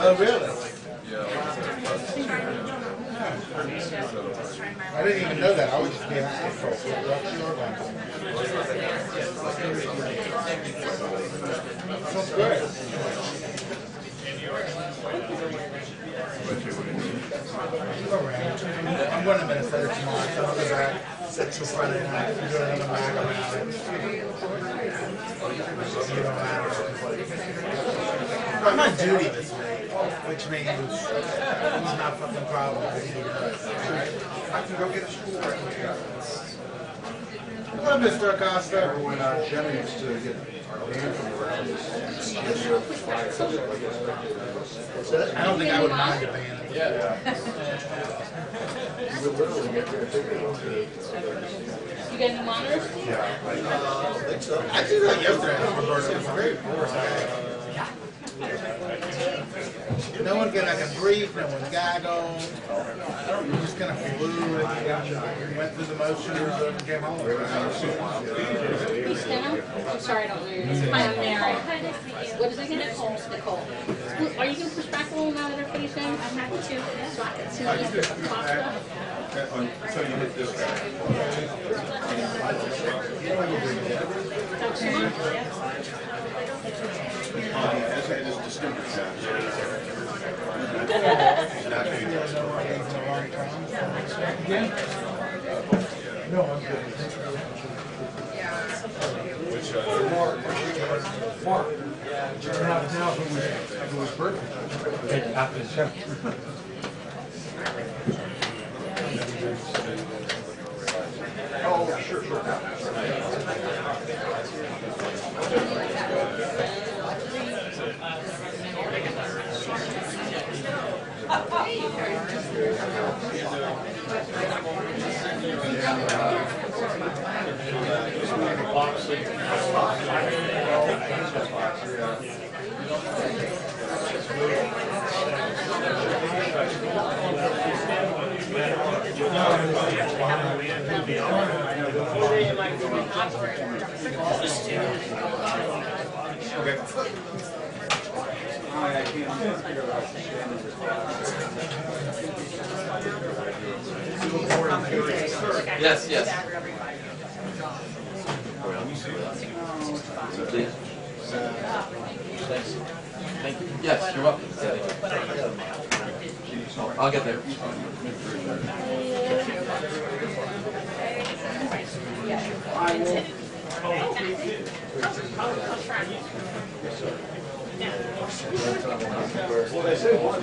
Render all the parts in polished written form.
Oh, really? I didn't even know that. I was just being an asshole. Sounds good. I'm going to Minnesota tomorrow, so I'll go back till Friday night. I'm doing another mag about it. I'm on duty this week, which means it's not a fucking problem. I can go get a school right here. Hello, Mr. Acosta. When Jenny used to get banned from around this, I don't think I would mind a ban. yeah. You would literally get your ticket. You got any monitors? Yeah. I think so. I did that yesterday. It was very forced. No one can, I can breathe, no one gaggled. You just kind of flew, went through the motions, and came home. Who's Steno? I'm sorry, I don't know your name. Hi, I'm Mary. What is it again? Nicole. Nicole. Are you going to push back a little now that everybody's in? I'm happy to. So I can see you. So you did this guy. As I just distinguished that. No, I'm good. Which, Mark. Now, if it was perfect, after the show. Oh, sure. Yes. Please. Thank you. Yes, you're welcome. I'll get there. Well, they say one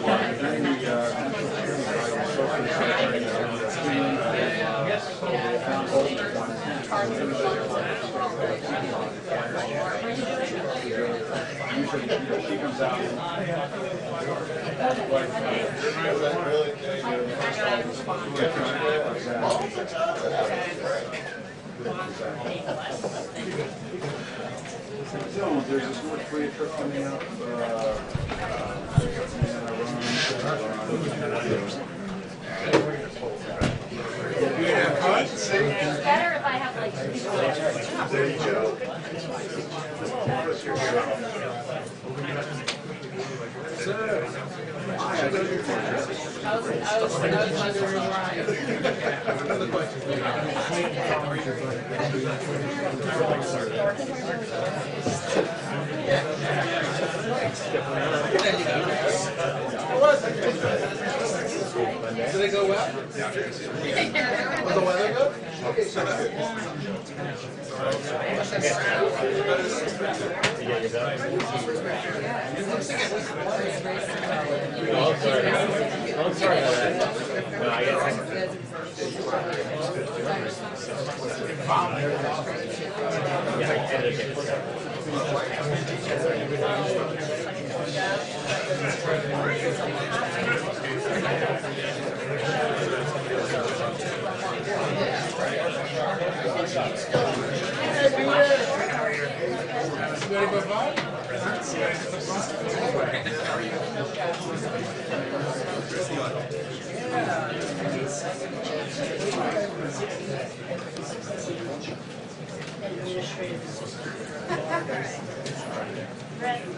she comes out. So there's this North Korea trip coming up. It's better if I have like There you go. Did it go well? Was the weather good? Okay, so that's good. I'm sorry about that. No, I guess yeah, I edited it. Ready for fun? Red.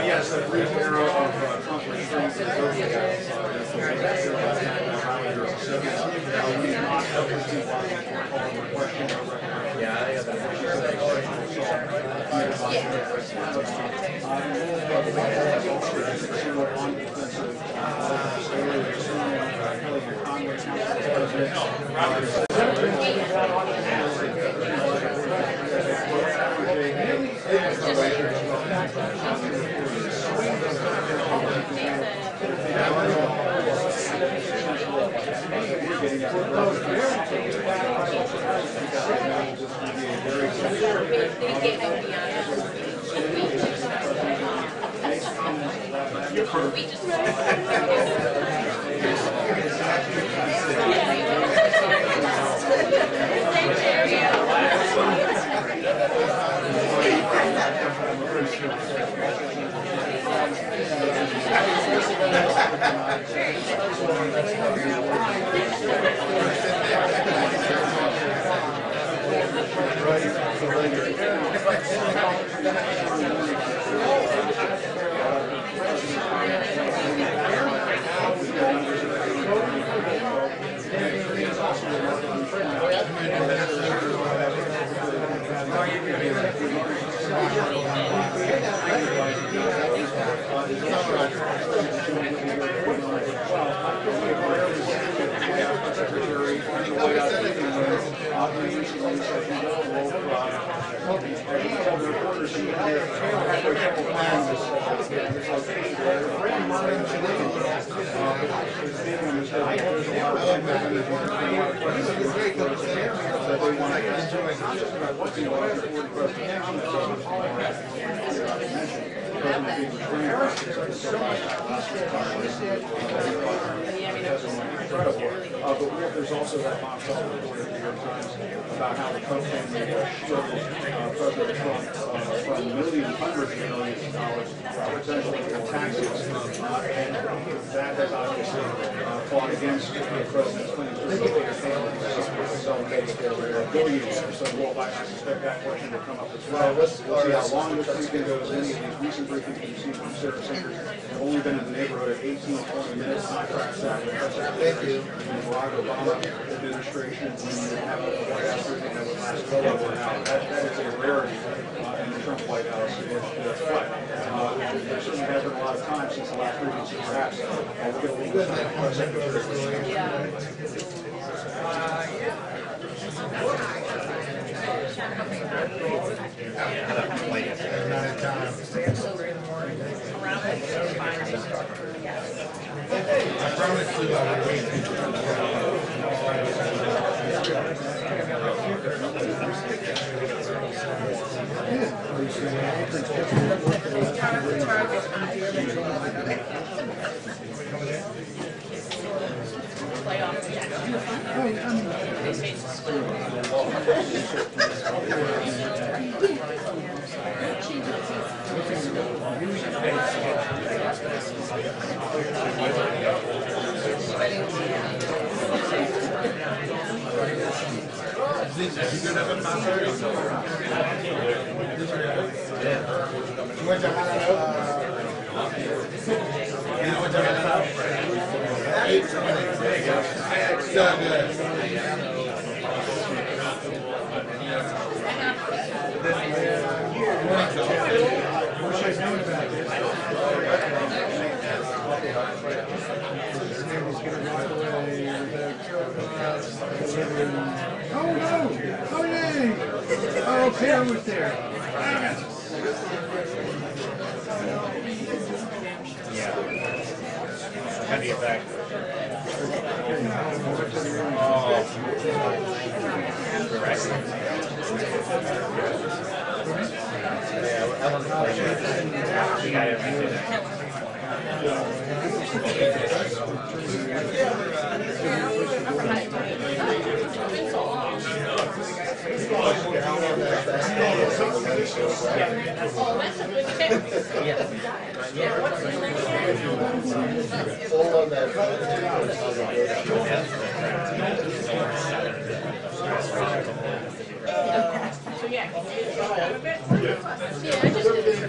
Yes, a brief arrow of conflict streams and but there's also that box up report in the New York Times about how the Trump family struggles President Trump from millions, hundreds of millions of dollars potentially in taxes, and that has obviously fought against President Clinton's so billions. So I suspect that question will come up as well. We'll see how long this briefing goes. Any of these recent briefings we've seen from Sarah Sanders have only been in the neighborhood of 18 to 20 minutes. Contracts that with Thank you. The Barack Obama administration, when you have a White House briefing that would last well over an hour, that is a rarity in the Trump White House. But there certainly has been a lot of time since the last briefing, so perhaps we'll get a little bit of I promise you I will wait. Playoff. Oh no! Oh yay! Oh, Peter was there. Yeah. How do you get back? Yeah, I don't know. You got everything. Oh, that's a good tip. Yeah, what's the so yeah, I just did this.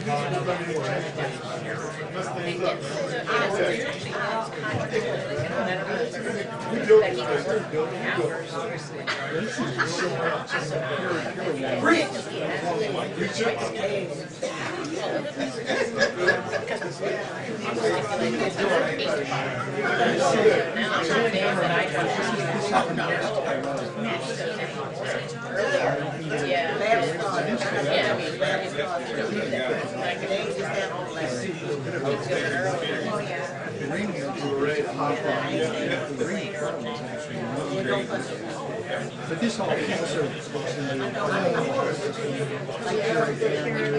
But this all also looks in the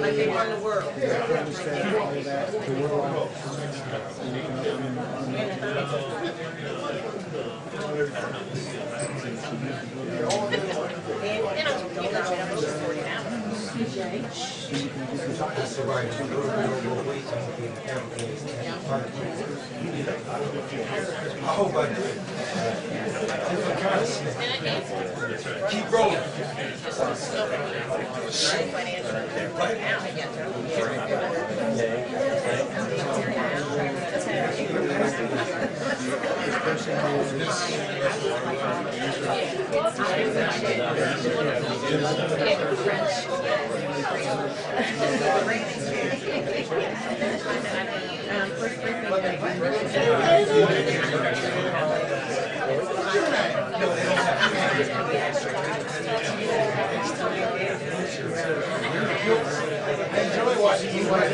like they run the world. Afghanistan, all of that, the world. Oh, but keep rolling. Enjoy watching you watch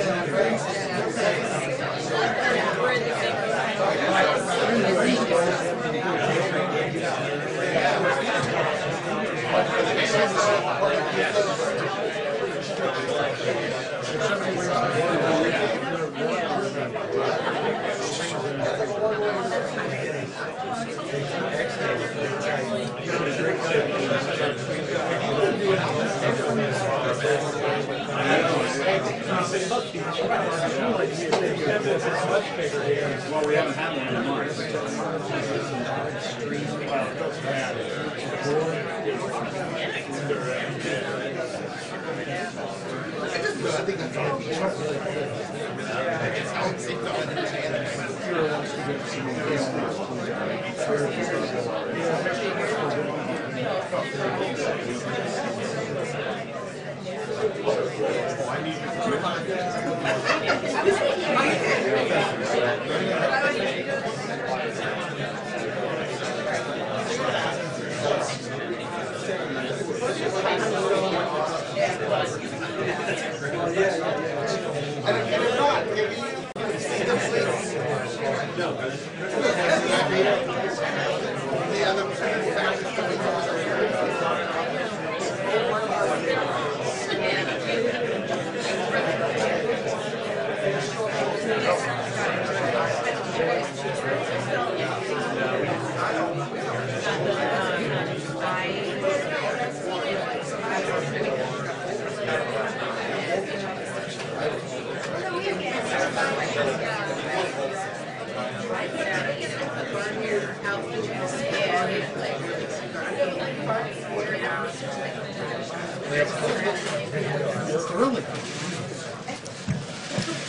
Well, we haven't had one in months.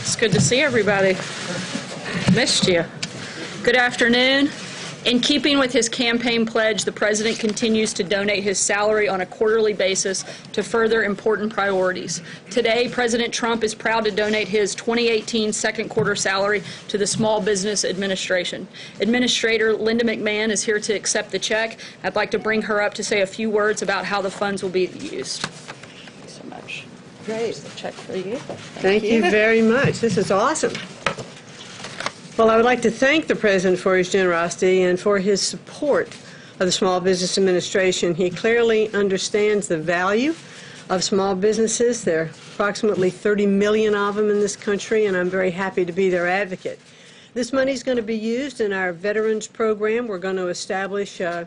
It's good to see everybody. Missed you. Good afternoon. In keeping with his campaign pledge, the President continues to donate his salary on a quarterly basis to further important priorities. Today, President Trump is proud to donate his 2018 second quarter salary to the Small Business Administration. Administrator Linda McMahon is here to accept the check. I'd like to bring her up to say a few words about how the funds will be used. Thanks so much. Great. Here's the check for you. Thank you very much. This is awesome. Well, I would like to thank the President for his generosity and for his support of the Small Business Administration. He clearly understands the value of small businesses. There are approximately 30 million of them in this country, and I'm very happy to be their advocate. This money is going to be used in our Veterans Program. We're going to establish a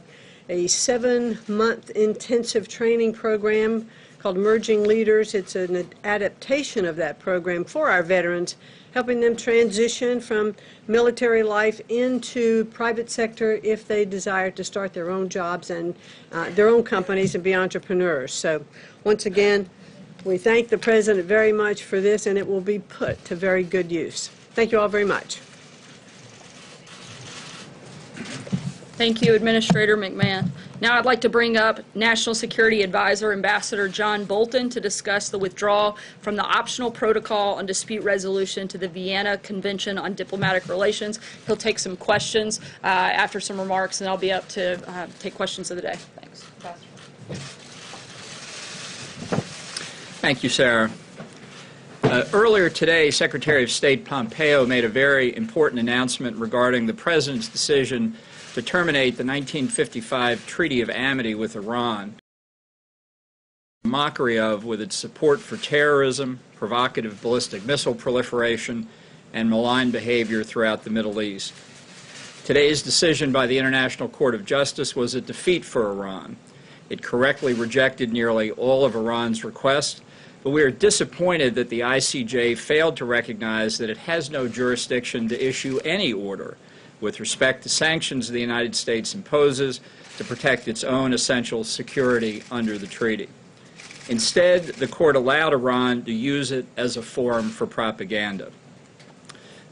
7-month intensive training program called Emerging Leaders. It's an adaptation of that program for our veterans, helping them transition from military life into private sector if they desire to start their own jobs and their own companies and be entrepreneurs. So once again, we thank the President very much for this, and it will be put to very good use. Thank you all very much. Thank you, Administrator McMahon. Now I'd like to bring up National Security Advisor Ambassador John Bolton to discuss the withdrawal from the optional protocol on dispute resolution to the Vienna Convention on Diplomatic Relations. He'll take some questions after some remarks, and I'll be up to take questions of the day. Thanks. Thank you, Sarah. Earlier today, Secretary of State Pompeo made a very important announcement regarding the President's decision to terminate the 1955 Treaty of Amity with Iran, a mockery of with its support for terrorism, provocative ballistic missile proliferation, and malign behavior throughout the Middle East. Today's decision by the International Court of Justice was a defeat for Iran. It correctly rejected nearly all of Iran's requests, but we are disappointed that the ICJ failed to recognize that it has no jurisdiction to issue any order with respect to sanctions the United States imposes to protect its own essential security under the treaty. Instead, the court allowed Iran to use it as a forum for propaganda.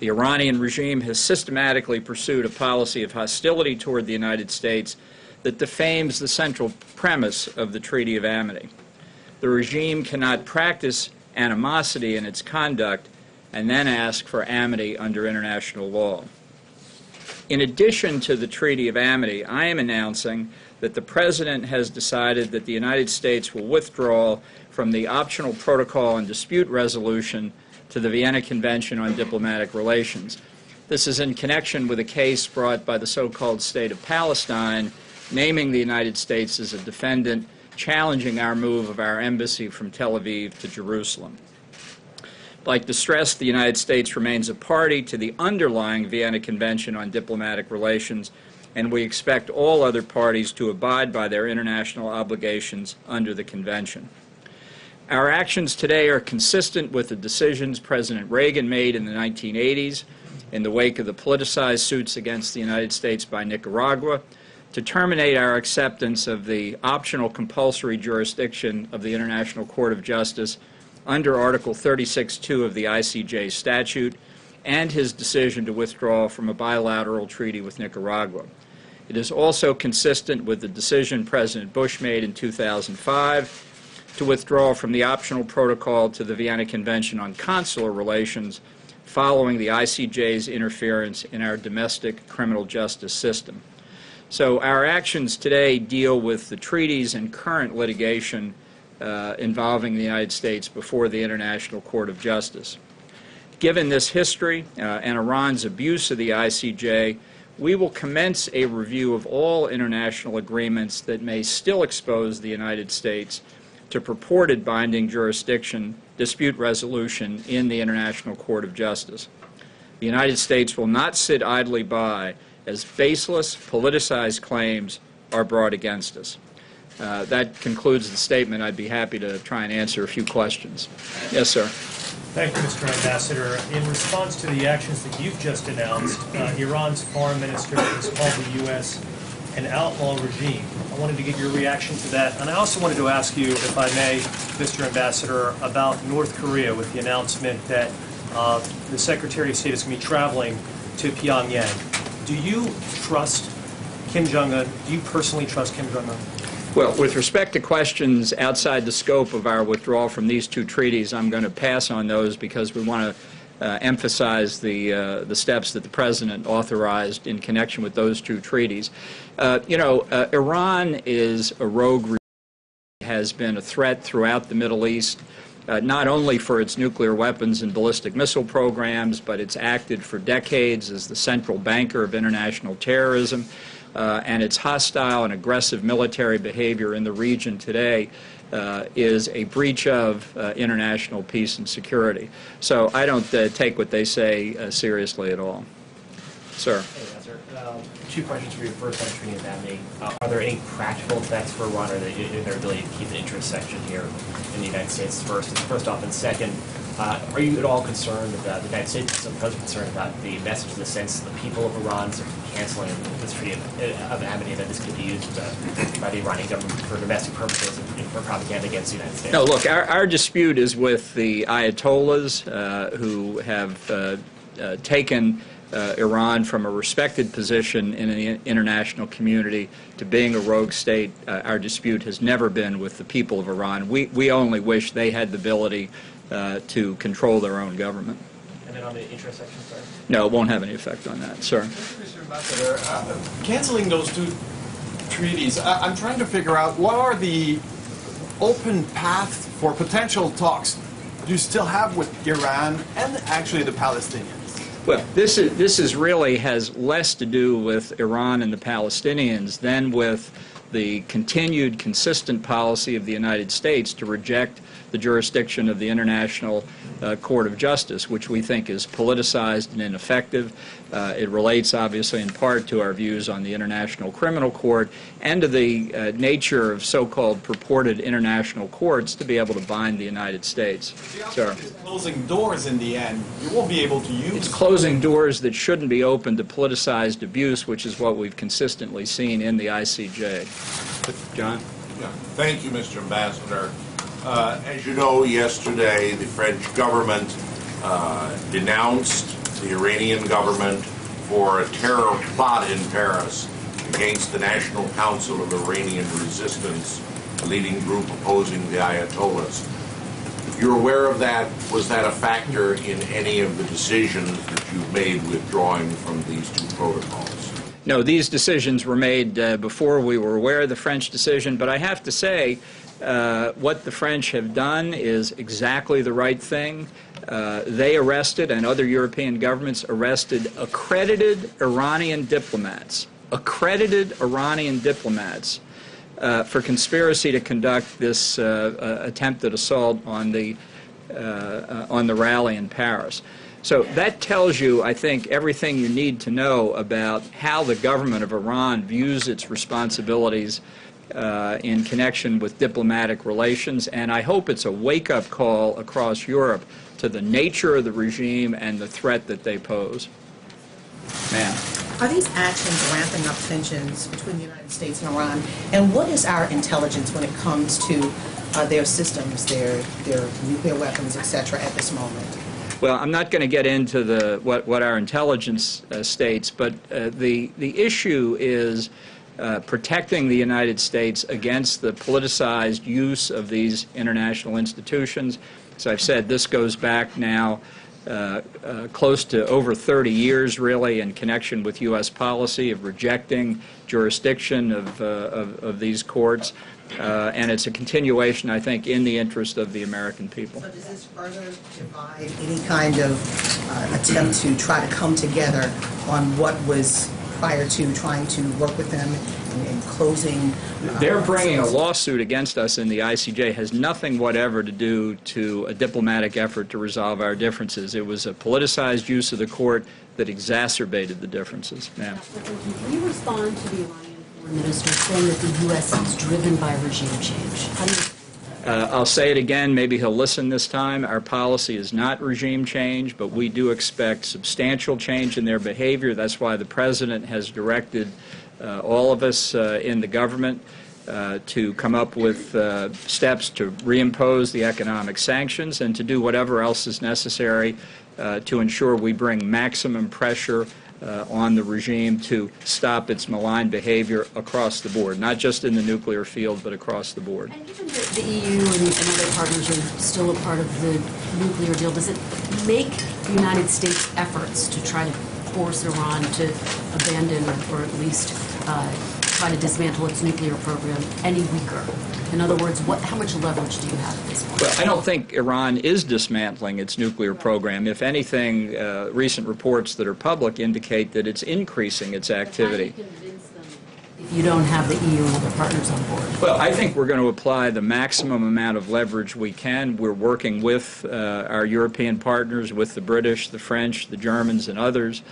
The Iranian regime has systematically pursued a policy of hostility toward the United States that defames the central premise of the Treaty of Amity. The regime cannot practice animosity in its conduct and then ask for amity under international law. In addition to the Treaty of Amity, I am announcing that the President has decided that the United States will withdraw from the optional protocol on dispute resolution to the Vienna Convention on Diplomatic Relations. This is in connection with a case brought by the so-called State of Palestine, naming the United States as a defendant, challenging our move of our embassy from Tel Aviv to Jerusalem. Like to stress, the United States remains a party to the underlying Vienna Convention on Diplomatic Relations, and we expect all other parties to abide by their international obligations under the convention. Our actions today are consistent with the decisions President Reagan made in the 1980s in the wake of the politicized suits against the United States by Nicaragua to terminate our acceptance of the optional compulsory jurisdiction of the International Court of Justice under Article 36(2) of the ICJ statute, and his decision to withdraw from a bilateral treaty with Nicaragua. It is also consistent with the decision President Bush made in 2005 to withdraw from the optional protocol to the Vienna Convention on Consular Relations following the ICJ's interference in our domestic criminal justice system. So our actions today deal with the treaties and current litigation involving the United States before the International Court of Justice. Given this history and Iran's abuse of the ICJ, we will commence a review of all international agreements that may still expose the United States to purported binding jurisdiction dispute resolution in the International Court of Justice. The United States will not sit idly by as baseless, politicized claims are brought against us. That concludes the statement. I'd be happy to try and answer a few questions. Yes, sir. Thank you, Mr. Ambassador. In response to the actions that you've just announced, Iran's foreign minister has called the U.S. an outlaw regime. I wanted to get your reaction to that. And I also wanted to ask you, if I may, Mr. Ambassador, about North Korea with the announcement that the Secretary of State is going to be traveling to Pyongyang. Do you trust Kim Jong-un? Do you personally trust Kim Jong-un? Well, with respect to questions outside the scope of our withdrawal from these two treaties, I'm going to pass on those because we want to emphasize the steps that the President authorized in connection with those two treaties. Iran is a rogue regime, has been a threat throughout the Middle East, not only for its nuclear weapons and ballistic missile programs, but it's acted for decades as the central banker of international terrorism. And its hostile and aggressive military behavior in the region today is a breach of international peace and security. So I don't take what they say seriously at all. Sir. Two questions for you. First, on Trini and Abney. Are there any practical effects for Iran or their ability to keep an interest section here in the United States first off? And second, are you at all concerned about the United States is concerned about the message in the sense that the people of Iran are canceling this treaty of amity, that this could be used by the Iranian government for domestic purposes and for propaganda against the United States? No, look, our dispute is with the Ayatollahs who have taken Iran from a respected position in the international community to being a rogue state. Our dispute has never been with the people of Iran. We only wish they had the ability to control their own government. And then on the interest section, sorry? No, it won't have any effect on that, sir. Mr. Ambassador, canceling those two treaties, I'm trying to figure out what are the open paths for potential talks do you still have with Iran and actually the Palestinians? Well, this is really has less to do with Iran and the Palestinians than with the continued consistent policy of the United States to reject the jurisdiction of the International Court of Justice, which we think is politicized and ineffective. It relates, obviously, in part to our views on the International Criminal Court and to the nature of so-called purported international courts to be able to bind the United States. Sir. It's closing doors in the end. You won't be able to use. It's closing doors that shouldn't be open to politicized abuse, which is what we've consistently seen in the ICJ. John? Yeah. Thank you, Mr. Ambassador. As you know, yesterday the French government denounced the Iranian government for a terror plot in Paris against the National Council of Iranian Resistance, a leading group opposing the Ayatollahs. You're aware of that? Was that a factor in any of the decisions that you've made withdrawing from these two protocols? No, these decisions were made before we were aware of the French decision, but I have to say what the French have done is exactly the right thing. They arrested, and other European governments arrested, accredited Iranian diplomats for conspiracy to conduct this attempted assault on the rally in Paris. So that tells you, I think, everything you need to know about how the government of Iran views its responsibilities in connection with diplomatic relations, and I hope it's a wake-up call across Europe to the nature of the regime and the threat that they pose. Ma'am. Are these actions ramping up tensions between the United States and Iran? And what is our intelligence when it comes to their systems, their nuclear weapons, etc., at this moment? Well, I'm not going to get into what our intelligence states, but the issue is protecting the United States against the politicized use of these international institutions. As I've said, this goes back now close to over 30 years, really, in connection with U.S. policy of rejecting jurisdiction of these courts. And it's a continuation, I think, in the interest of the American people. So does this further divide any kind of attempt to try to come together on what was prior to trying to work with them in closing? They're bringing a lawsuit against us in the ICJ. Has nothing whatever to do to a diplomatic effort to resolve our differences. It was a politicized use of the court that exacerbated the differences. Ma'am. Can you respond to the Iranian foreign minister saying that the U.S. is driven by regime change? How do you I'll say it again, maybe he'll listen this time. Our policy is not regime change, but we do expect substantial change in their behavior. That's why the President has directed all of us in the government to come up with steps to reimpose the economic sanctions and to do whatever else is necessary to ensure we bring maximum pressure on the regime to stop its malign behavior across the board, not just in the nuclear field, but across the board. And given that the EU and other partners are still a part of the nuclear deal, does it make the United States' efforts to try to force Iran to abandon or at least try to dismantle its nuclear program any weaker? In other words, how much leverage do you have at this point? Well, I don't think Iran is dismantling its nuclear program. If anything, recent reports that are public indicate that it's increasing its activity. How do you convince them if you don't have the EU and other partners on board? Well, I think we're going to apply the maximum amount of leverage we can. We're working with our European partners, with the British, the French, the Germans, and others.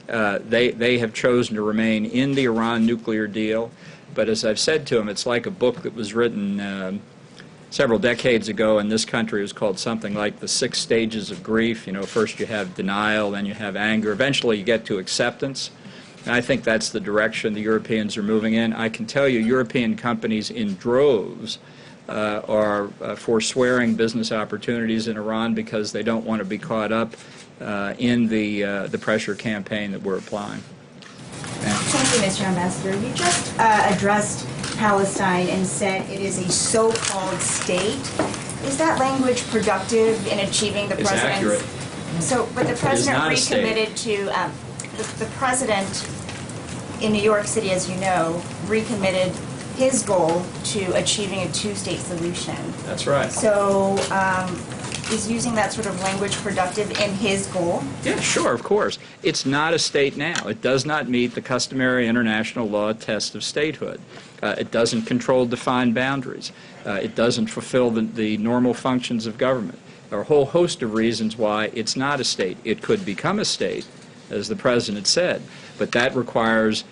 They have chosen to remain in the Iran nuclear deal. But as I've said to them, it's like a book that was written several decades ago in this country. It was called something like The 6 Stages of Grief. You know, first you have denial, then you have anger. Eventually you get to acceptance. And I think that's the direction the Europeans are moving in. I can tell you European companies in droves are forswearing business opportunities in Iran because they don't want to be caught up in the pressure campaign that we're applying. Thank you, Mr. Ambassador. You just addressed Palestine and said it is a so-called state. Is that language productive in achieving the president's? Accurate. So, but the president recommitted to the president in New York City, as you know, recommitted his goal to achieving a two-state solution. That's right. So, is using that sort of language productive in his goal? Yeah, sure, of course. It's not a state now. It does not meet the customary international law test of statehood. It doesn't control defined boundaries. It doesn't fulfill the normal functions of government. There are a whole host of reasons why it's not a state. It could become a state, as the president said, but that requires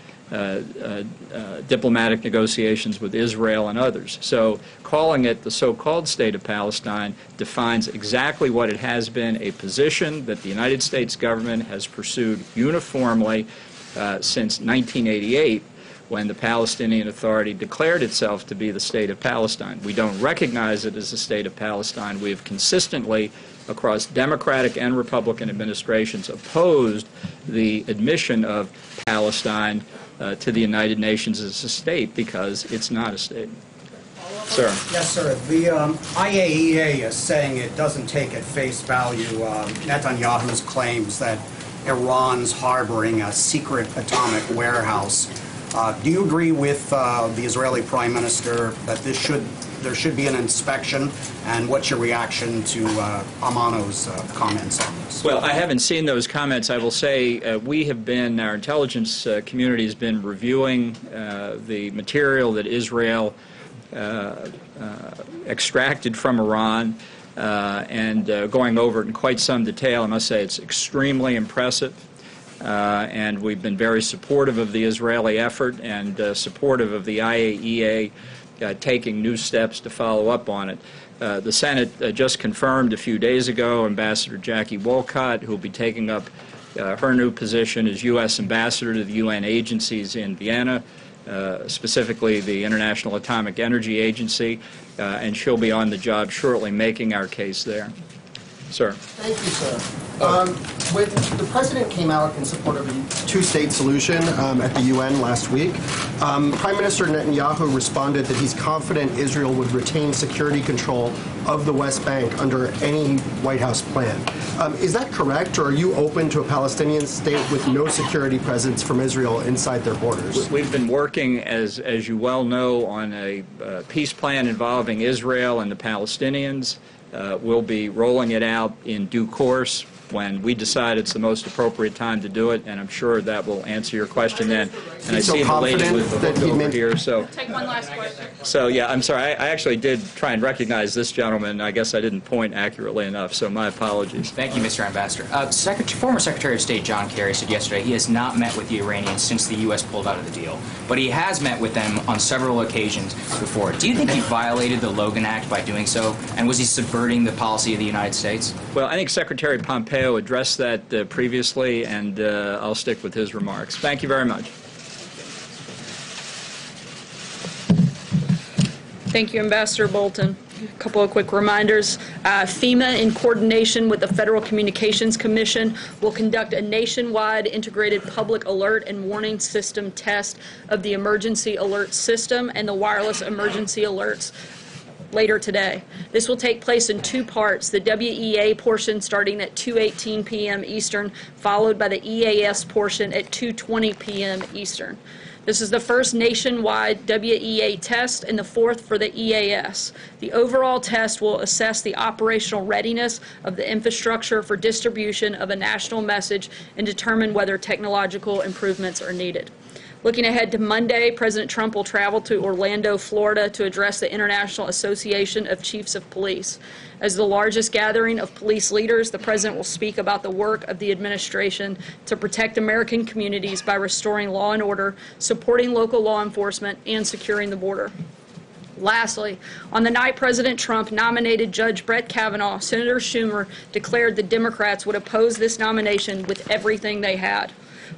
diplomatic negotiations with Israel and others. So calling it the so-called State of Palestine defines exactly what it has been, a position that the United States government has pursued uniformly since 1988, when the Palestinian Authority declared itself to be the State of Palestine. We don't recognize it as the State of Palestine. We have consistently, across Democratic and Republican administrations, opposed the admission of Palestine to the United Nations as a state because it's not a state. Sir. Yes, sir. The IAEA is saying it doesn't take at face value Netanyahu's claims that Iran's harboring a secret atomic warehouse. Do you agree with the Israeli Prime Minister that there should be an inspection, and what's your reaction to Amano's comments on this? Well, I haven't seen those comments. I will say our intelligence community has been reviewing the material that Israel extracted from Iran and going over it in quite some detail. I must say it's extremely impressive. And we've been very supportive of the Israeli effort and supportive of the IAEA taking new steps to follow up on it. The Senate just confirmed a few days ago Ambassador Jackie Wolcott, who will be taking up her new position as U.S. Ambassador to the UN agencies in Vienna, specifically the International Atomic Energy Agency, and she'll be on the job shortly making our case there. Sir. Thank you, sir. When the president came out in support of a two-state solution at the UN last week, Prime Minister Netanyahu responded that he's confident Israel would retain security control of the West Bank under any White House plan. Is that correct, or are you open to a Palestinian state with no security presence from Israel inside their borders? We've been working, as you well know, on a peace plan involving Israel and the Palestinians. We'll be rolling it out in due course when we decide it's the most appropriate time to do it, and I'm sure that will answer your question then. And I see the lady with the hook over here, so... Take one last question. So, yeah, I'm sorry. I actually did try and recognize this gentleman. I guess I didn't point accurately enough, so my apologies. Thank you, Mr. Ambassador. Former Secretary of State John Kerry said yesterday he has not met with the Iranians since the U.S. pulled out of the deal, but he has met with them on several occasions before. Do you think he violated the Logan Act by doing so, and was he subverting the policy of the United States? Well, I think Secretary Pompeo addressed that previously, and I'll stick with his remarks. Thank you very much. Thank you, Ambassador Bolton. A couple of quick reminders. FEMA, in coordination with the Federal Communications Commission, will conduct a nationwide integrated public alert and warning system test of the emergency alert system and the wireless emergency alerts later today. This will take place in two parts, the WEA portion starting at 2:18 p.m. Eastern, followed by the EAS portion at 2:20 p.m. Eastern. This is the first nationwide WEA test and the fourth for the EAS. The overall test will assess the operational readiness of the infrastructure for distribution of a national message and determine whether technological improvements are needed. Looking ahead to Monday, President Trump will travel to Orlando, Florida to address the International Association of Chiefs of Police. As the largest gathering of police leaders, the President will speak about the work of the administration to protect American communities by restoring law and order, supporting local law enforcement, and securing the border. Lastly, on the night President Trump nominated Judge Brett Kavanaugh, Senator Schumer declared the Democrats would oppose this nomination with everything they had.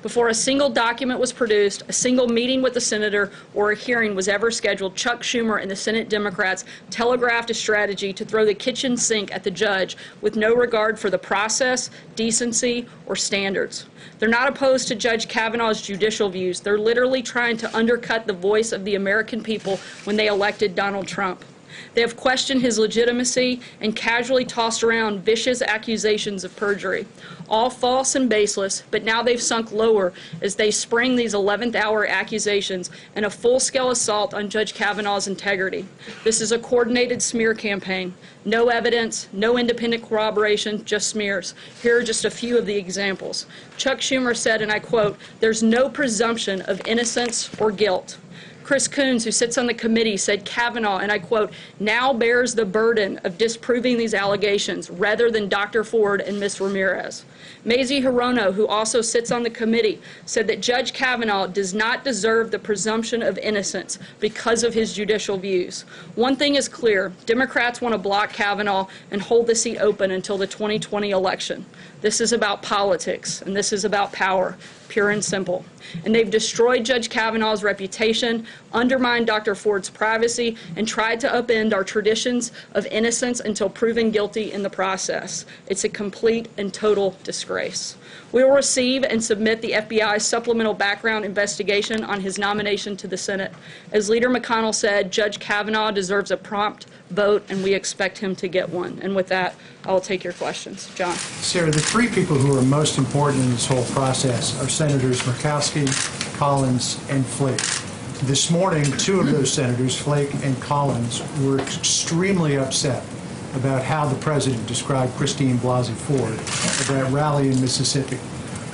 Before a single document was produced, a single meeting with the senator, or a hearing was ever scheduled, Chuck Schumer and the Senate Democrats telegraphed a strategy to throw the kitchen sink at the judge with no regard for the process, decency, or standards. They're not opposed to Judge Kavanaugh's judicial views. They're literally trying to undercut the voice of the American people when they elected Donald Trump. They have questioned his legitimacy and casually tossed around vicious accusations of perjury, all false and baseless, but now they've sunk lower as they spring these 11th-hour accusations and a full-scale assault on Judge Kavanaugh's integrity. This is a coordinated smear campaign. No evidence, no independent corroboration, just smears. Here are just a few of the examples. Chuck Schumer said, and I quote, "There's no presumption of innocence or guilt." Chris Coons, who sits on the committee, said Kavanaugh, and I quote, "now bears the burden of disproving these allegations rather than Dr. Ford and Ms. Ramirez." Mazie Hirono, who also sits on the committee, said that Judge Kavanaugh does not deserve the presumption of innocence because of his judicial views. One thing is clear, Democrats want to block Kavanaugh and hold the seat open until the 2020 election. This is about politics, and this is about power, pure and simple. And they've destroyed Judge Kavanaugh's reputation, undermined Dr. Ford's privacy, and tried to upend our traditions of innocence until proven guilty in the process. It's a complete and total disgrace. We will receive and submit the FBI's supplemental background investigation on his nomination to the Senate. As Leader McConnell said, Judge Kavanaugh deserves a prompt vote, and we expect him to get one. And with that, I will take your questions. John. Sarah, the three people who are most important in this whole process are Senators Murkowski, Collins, and Flake. This morning, two of those senators, Flake and Collins, were extremely upset about how the president described Christine Blasey Ford at that rally in Mississippi.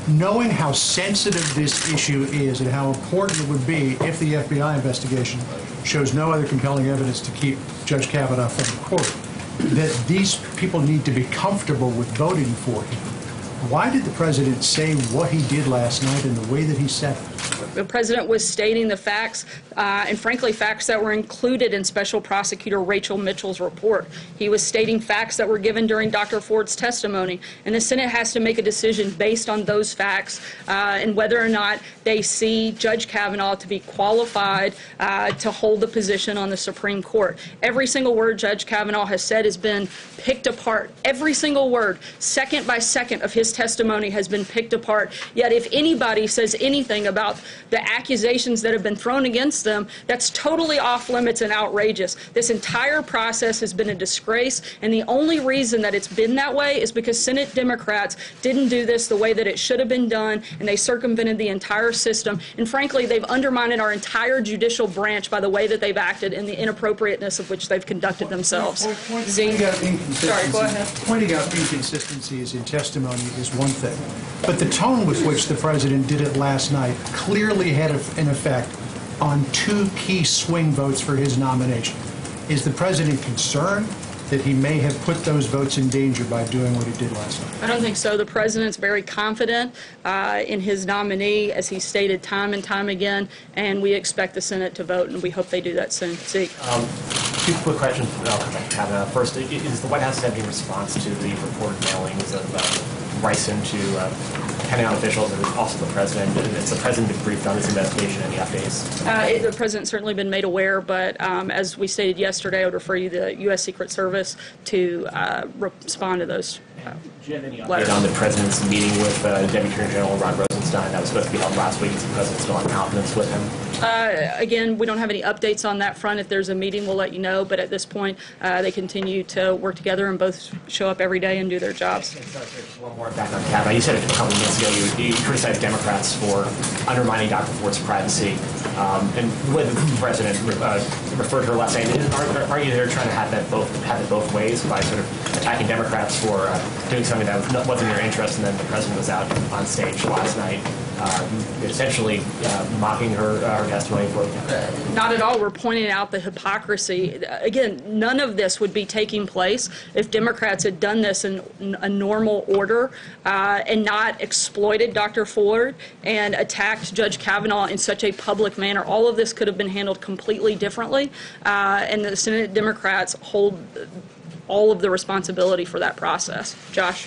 Knowing how sensitive this issue is and how important it would be if the FBI investigation shows no other compelling evidence to keep Judge Kavanaugh from the court, that these people need to be comfortable with voting for him. Why did the president say what he did last night in the way that he said it? The president was stating the facts, and frankly, facts that were included in Special Prosecutor Rachel Mitchell's report. He was stating facts that were given during Dr. Ford's testimony, and the Senate has to make a decision based on those facts and whether or not they see Judge Kavanaugh to be qualified to hold the position on the Supreme Court. Every single word Judge Kavanaugh has said has been picked apart. Every single word, second by second, of his testimony has been picked apart. Yet if anybody says anything about the accusations that have been thrown against them, that's totally off limits and outrageous. This entire process has been a disgrace, and the only reason that it's been that way is because Senate Democrats didn't do this the way that it should have been done, and they circumvented the entire system. And frankly, they've undermined our entire judicial branch by the way that they've acted and the inappropriateness of which they've conducted themselves. Sorry, go ahead. Pointing out inconsistencies in testimony is one thing, but the tone with which the president did it last night clearly had an effect on two key swing votes for his nomination. Is the president concerned that he may have put those votes in danger by doing what he did last night? I don't think so. The president's very confident in his nominee, as he stated time and time again, and we expect the Senate to vote, and we hope they do that soon. Zeke. Two quick questions. Kavanaugh. First, is the White House having any response to the reported mailings of ricin to Pentagon officials and also the president. Has the president been briefed on this investigation? Any updates? The president's certainly been made aware, but as we stated yesterday, I would refer you to the U.S. Secret Service to respond to those Do you have any letters. update on the president's meeting with Deputy Attorney General Rod Rosenstein that was supposed to be held last week? Is the president still in confidence with him? Again, we don't have any updates on that front. If there's a meeting, we'll let you know. But at this point, they continue to work together and both show up every day and do their jobs. Sorry, just one more back on Kavanaugh. You said a couple of minutes ago you criticized Democrats for undermining Dr. Ford's privacy. And the way the president referred to her last night, are you there trying to have it both ways by sort of attacking Democrats for doing something that wasn't in your interest, and then the president was out on stage last night essentially mocking her testimony for Not at all. We're pointing out the hypocrisy. Again, none of this would be taking place if Democrats had done this in a normal order and not exploited Dr. Ford and attacked Judge Kavanaugh in such a public manner. All of this could have been handled completely differently, and the Senate Democrats hold all of the responsibility for that process. Josh?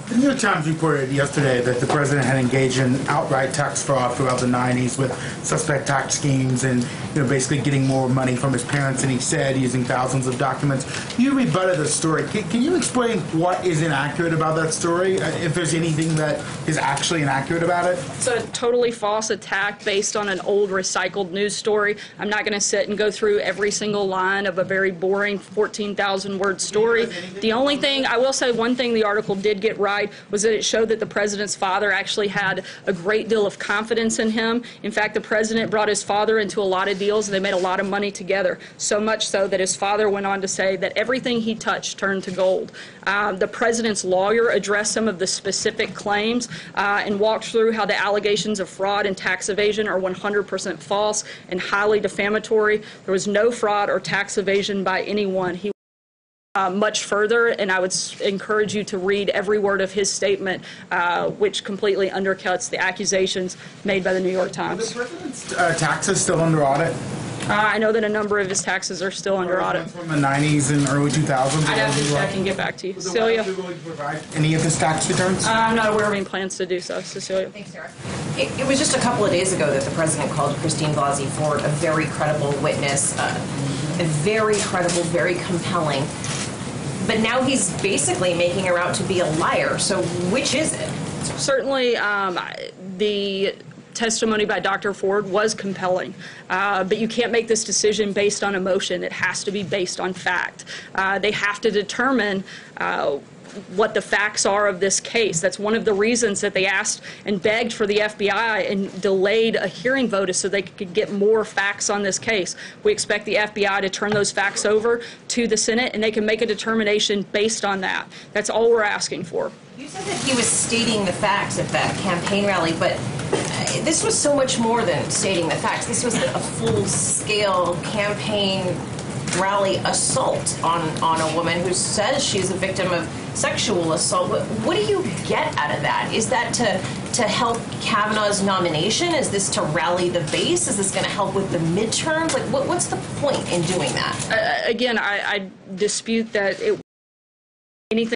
The New York Times reported yesterday that the president had engaged in outright tax fraud throughout the 90s with suspect tax schemes and, basically getting more money from his parents than he said, using thousands of documents. You rebutted the story. Can you explain what is inaccurate about that story, if there's anything that is actually inaccurate about it? It's a totally false attack based on an old recycled news story. I'm not going to sit and go through every single line of a very boring 14,000-word story. The only thing, I will say one thing the article did get right was that it showed that the president's father actually had a great deal of confidence in him. In fact, the president brought his father into a lot of deals, and they made a lot of money together, so much so that his father went on to say that everything he touched turned to gold. The president's lawyer addressed some of the specific claims and walked through how the allegations of fraud and tax evasion are 100% false and highly defamatory. There was no fraud or tax evasion by anyone. He much further, and I would encourage you to read every word of his statement, which completely undercuts the accusations made by the New York Times. Are the president's taxes still under audit? I know that a number of his taxes are still under audit. From the 90s and early 2000s? I'd have to check and get back to you. Cecilia? Any of his tax returns? I'm not aware of any plans to do so. Cecilia? Thanks, Sarah. It was just a couple of days ago that the president called Christine Blasey Ford a very credible witness, a very credible, very compelling. But now he's basically making her out to be a liar. So which is it? Certainly, the testimony by Dr. Ford was compelling, but you can't make this decision based on emotion. It has to be based on fact. They have to determine what the facts are of this case. That's one of the reasons that they asked and begged for the FBI and delayed a hearing vote, is so they could get more facts on this case. We expect the FBI to turn those facts over to the Senate, and they can make a determination based on that. That's all we're asking for. You said that he was stating the facts at that campaign rally, but this was so much more than stating the facts. This was a full-scale campaign rally assault on a woman who says she's a victim of sexual assault. What do you get out of that? Is that to help Kavanaugh's nomination? Is this to rally the base? Is this going to help with the midterms? Like, what's the point in doing that? Again, I dispute that it anything.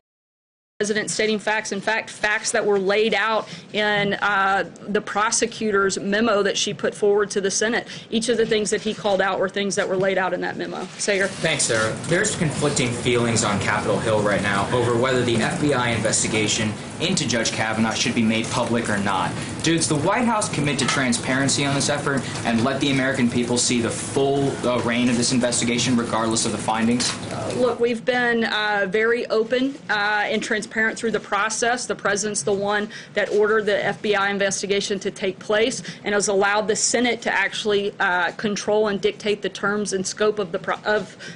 President stating facts. In fact, facts that were laid out in the prosecutor's memo that she put forward to the Senate. Each of the things that he called out were things that were laid out in that memo. Sager. Thanks, Sarah. There's conflicting feelings on Capitol Hill right now over whether the FBI investigation into Judge Kavanaugh should be made public or not. Does the White House commit to transparency on this effort and let the American people see the full reign of this investigation regardless of the findings? Look, we've been very open and transparent through the process. The president's the one that ordered the FBI investigation to take place and has allowed the Senate to actually control and dictate the terms and scope of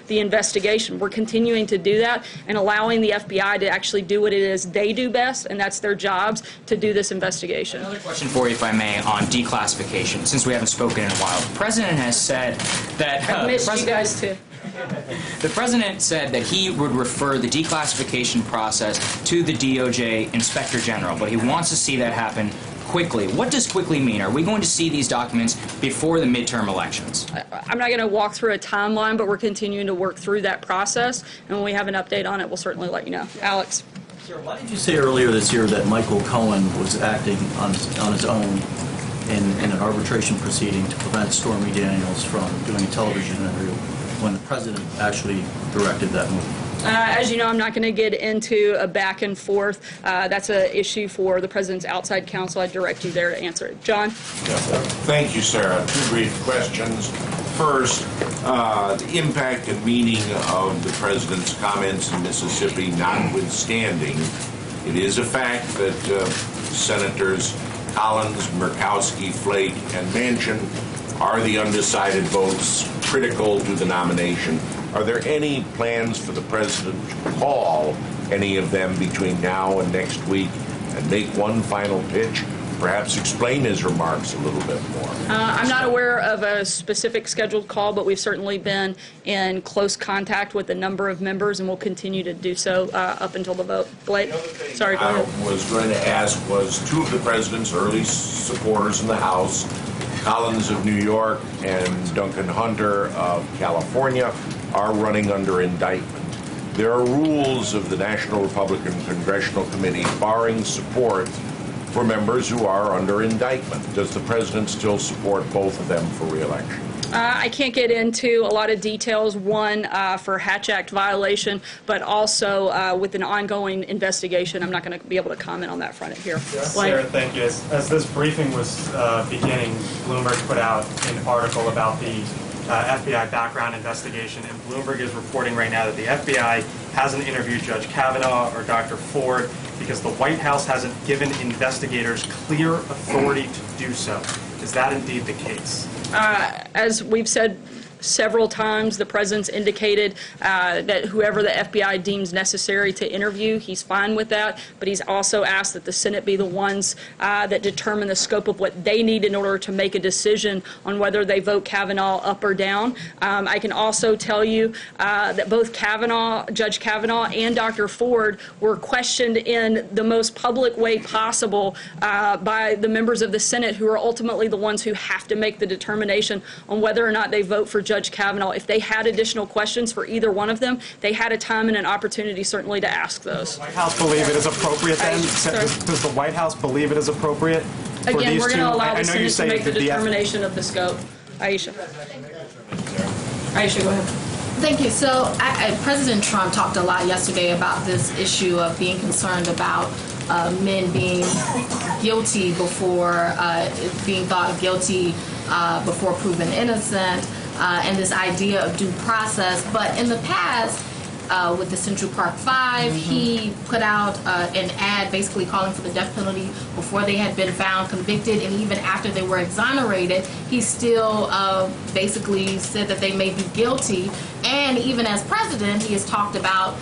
the investigation. We're continuing to do that and allowing the FBI to actually do what it is they do best, and that's their jobs, to do this investigation. Another question for you, if I may, on declassification, since we haven't spoken in a while. The president has said that... I've missed you guys too. The president said that he would refer the declassification process to the DOJ Inspector General, but he wants to see that happen quickly. What does quickly mean? Are we going to see these documents before the midterm elections? I'm not going to walk through a timeline, but we're continuing to work through that process, and when we have an update on it, we'll certainly let you know. Alex. Sir, why did you say earlier this year that Michael Cohen was acting on his own in an arbitration proceeding to prevent Stormy Daniels from doing a television interview when the president actually directed that move? As you know, I'm not going to get into a back and forth. That's an issue for the president's outside counsel. I direct you there to answer it. John? Thank you, Sarah. Two brief questions. First, the impact and meaning of the president's comments in Mississippi notwithstanding, it is a fact that Senators Collins, Murkowski, Flake, and Manchin are the undecided votes critical to the nomination. Are there any plans for the president to call any of them between now and next week and make one final pitch? Perhaps explain his remarks a little bit more. I'm not aware of a specific scheduled call, but we've certainly been in close contact with a number of members, and we'll continue to do so up until the vote. Blake? Sorry, go ahead. I was going to ask was two of the president's early supporters in the House, Collins of New York and Duncan Hunter of California, are running under indictment. There are rules of the National Republican Congressional Committee barring support for members who are under indictment. Does the president still support both of them for re-election? I can't get into a lot of details, one for Hatch Act violation, but also with an ongoing investigation. I'm not going to be able to comment on that front here. Sarah, thank you. As this briefing was beginning, Bloomberg put out an article about the FBI background investigation, and Bloomberg is reporting right now that the FBI hasn't interviewed Judge Kavanaugh or Dr. Ford because the White House hasn't given investigators clear authority to do so. Is that indeed the case? As we've said several times, the president's indicated that whoever the FBI deems necessary to interview, he's fine with that, but he's also asked that the Senate be the ones that determine the scope of what they need in order to make a decision on whether they vote Kavanaugh up or down. I can also tell you that both Judge Kavanaugh and Dr. Ford were questioned in the most public way possible by the members of the Senate, who are ultimately the ones who have to make the determination on whether or not they vote for Judge Kavanaugh. If they had additional questions for either one of them, they had a time and an opportunity certainly to ask those. Does the White House believe it is appropriate then? Does the White House believe it is appropriate for Again, these we're going to allow the I know you Senate to say make the that determination of the scope. Aisha. Aisha, go ahead. Thank you. So President Trump talked a lot yesterday about this issue of being concerned about men being guilty before being thought guilty before proven innocent, and this idea of due process. But in the past, with the Central Park Five, he put out an ad basically calling for the death penalty before they had been found convicted, and even after they were exonerated, he still basically said that they may be guilty. And even as president, he has talked about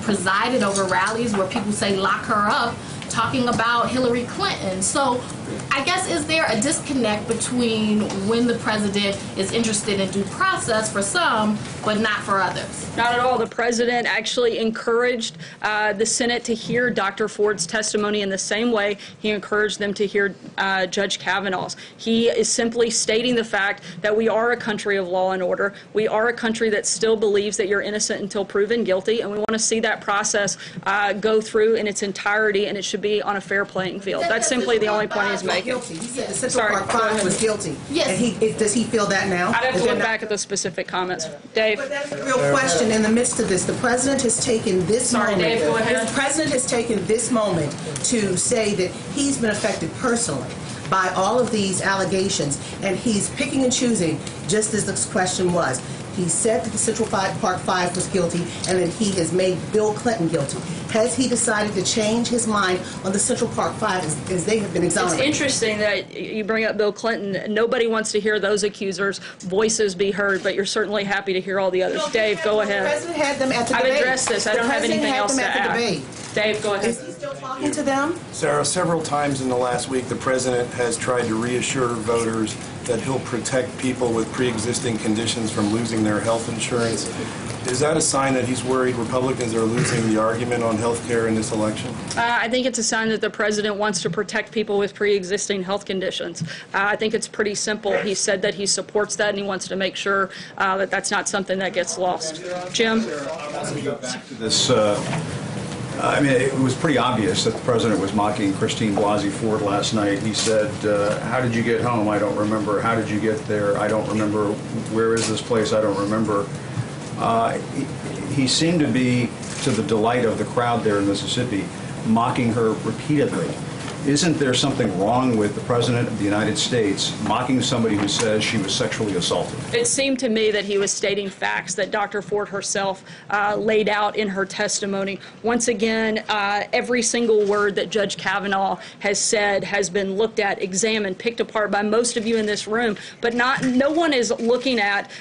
presided over rallies where people say lock her up, talking about Hillary Clinton. So I guess, is there a disconnect between when the president is interested in due process for some, but not for others? Not at all. The president actually encouraged the Senate to hear Dr. Ford's testimony in the same way he encouraged them to hear Judge Kavanaugh's. He is simply stating the fact that we are a country of law and order. We are a country that still believes that you're innocent until proven guilty, and we want to see that process go through in its entirety, and it should be on a fair playing field. That's simply the only point he's making. Guilty. He said the Central Park Five was guilty. Yes. And does he feel that now? I'd have to look back at the specific comments. Dave. But that's the real question in the midst of this. The president has taken this moment. Dave, go ahead. The president has taken this moment to say that he's been affected personally by all of these allegations, and he's picking and choosing, just as this question was. He said that the Central Park Five was guilty, and then he has made Bill Clinton guilty. Has he decided to change his mind on the Central Park Five as they have been exonerated? It's interesting that you bring up Bill Clinton. Nobody wants to hear those accusers' voices be heard, but you're certainly happy to hear all the others. Dave, go ahead. The president had them at the debate. I've addressed this. I don't have anything else to add. Dave, go ahead. Is he still talking to them? Sarah, several times in the last week, the president has tried to reassure voters that he'll protect people with pre-existing conditions from losing their health insurance. Is that a sign that he's worried Republicans are losing the argument on health care in this election? I think it's a sign that the president wants to protect people with pre-existing health conditions. I think it's pretty simple. He said that he supports that, and he wants to make sure that that's not something that gets lost. Jim? I want to go back to this I mean, it was pretty obvious that the president was mocking Christine Blasey Ford last night. He said, how did you get home? I don't remember. How did you get there? I don't remember. Where is this place? I don't remember. He seemed to be, to the delight of the crowd there in Mississippi, mocking her repeatedly. Isn't there something wrong with the President of the United States mocking somebody who says she was sexually assaulted? It seemed to me that he was stating facts that Dr. Ford herself laid out in her testimony. Once again, every single word that Judge Kavanaugh has said has been looked at, examined, picked apart by most of you in this room, but no one is looking at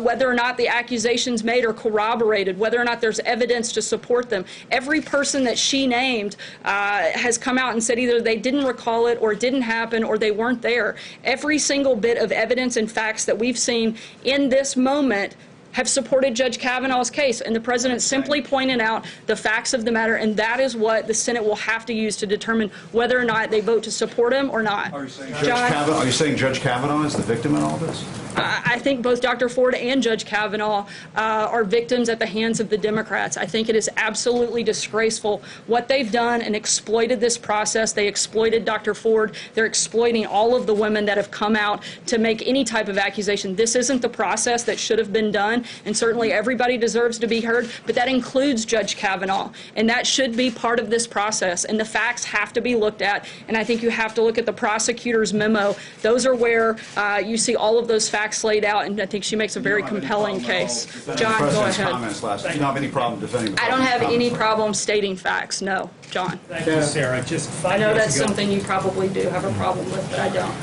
whether or not the accusations made are corroborated, whether or not there's evidence to support them. Every person that she named has come out and said either they didn't recall it or it didn't happen or they weren't there. Every single bit of evidence and facts that we've seen in this moment have supported Judge Kavanaugh's case, and the president simply pointed out the facts of the matter, and that is what the Senate will have to use to determine whether or not they vote to support him or not. Are you saying Judge Kavanaugh is the victim in all this? I think both Dr. Ford and Judge Kavanaugh are victims at the hands of the Democrats. I think it is absolutely disgraceful what they've done and exploited this process. They exploited Dr. Ford. They're exploiting all of the women that have come out to make any type of accusation. This isn't the process that should have been done, and certainly everybody deserves to be heard, but that includes Judge Kavanaugh, and that should be part of this process, and the facts have to be looked at, and I think you have to look at the prosecutor's memo. Those are where you see all of those facts laid out, and I think she makes a very compelling case. John, go ahead. You don't have any problem defending the I don't have any problem stating facts, no. John. Thank you, Sarah. Just 5 I know years that's ago, something you probably do have a problem with, but I don't.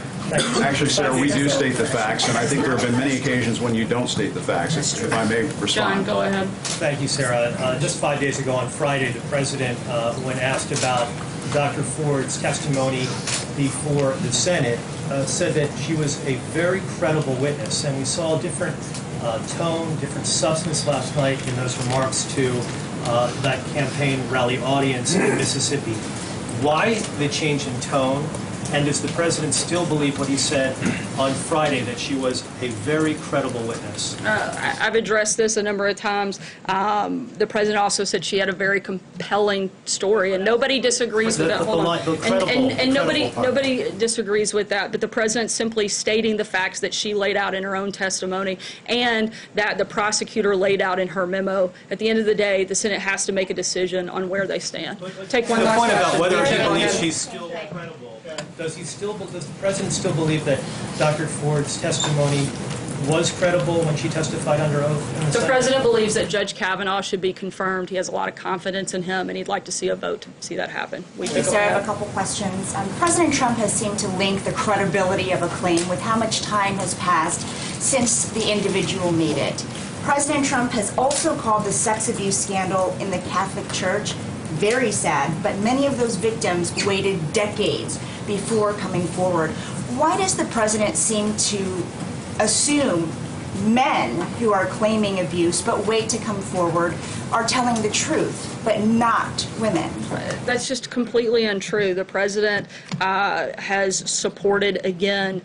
Actually, Sarah, we do state the facts, and I think there have been many occasions when you don't state the facts, if I may respond. John, go ahead. Thank you, Sarah. Just 5 days ago on Friday, the president, when asked about Dr. Ford's testimony before the Senate, said that she was a very credible witness, and we saw a different tone, different substance last night in those remarks to that campaign rally audience in Mississippi. Why the change in tone? And does the president still believe what he said on Friday, that she was a very credible witness? I've addressed this a number of times. The president also said she had a very compelling story, and nobody disagrees with that. Hold on. And nobody disagrees with that, but the president simply stating the facts that she laid out in her own testimony and that the prosecutor laid out in her memo. At the end of the day, the Senate has to make a decision on where they stand. Take one last point about question. whether he believes she's still credible. Does the president still believe that Dr. Ford's testimony was credible when she testified under oath in the Senate? President believes that Judge Kavanaugh should be confirmed. He has a lot of confidence in him, and he'd like to see a vote to see that happen. Sir, I have a couple questions. President Trump has seemed to link the credibility of a claim with how much time has passed since the individual made it. President Trump has also called the sex abuse scandal in the Catholic Church very sad, but many of those victims waited decades before coming forward. Why does the president seem to assume men who are claiming abuse but wait to come forward are telling the truth, but not women? That's just completely untrue. The president has supported, again,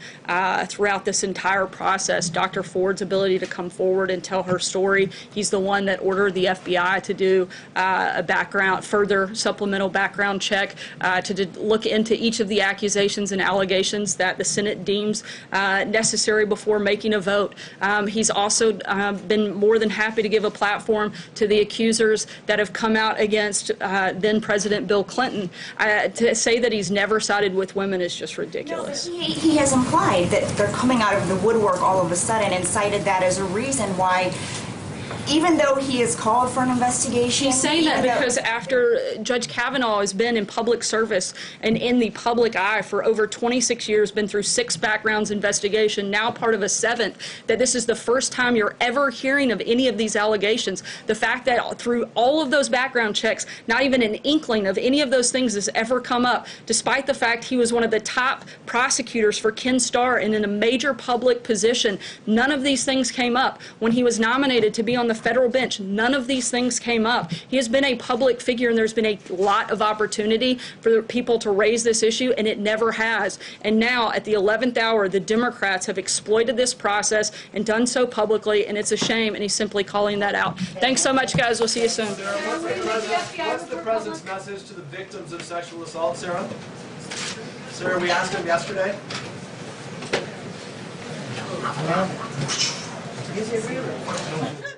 throughout this entire process, Dr. Ford's ability to come forward and tell her story. He's the one that ordered the FBI to do a further supplemental background check to look into each of the accusations and allegations that the Senate deems necessary before making a vote. He's also been more than happy to give a platform to the accusers that have come out against then President Bill Clinton. To say that he's never sided with women is just ridiculous. No, he has implied that they're coming out of the woodwork all of a sudden and cited that as a reason why, even though he has called for an investigation. He's saying that because after Judge Kavanaugh has been in public service and in the public eye for over 26 years, been through 6 backgrounds investigation, now part of a 7th, that this is the first time you're ever hearing of any of these allegations. The fact that through all of those background checks, not even an inkling of any of those things has ever come up, despite the fact he was one of the top prosecutors for Ken Starr and in a major public position, none of these things came up. When he was nominated to be on the federal bench. None of these things came up. He has been a public figure, and there's been a lot of opportunity for people to raise this issue, and it never has. And now, at the 11th hour, the Democrats have exploited this process and done so publicly, and it's a shame, and he's simply calling that out. Thanks so much, guys. We'll see you soon. What's the president's message to the victims of sexual assault, Sarah? Sarah, we asked him yesterday. Is it really?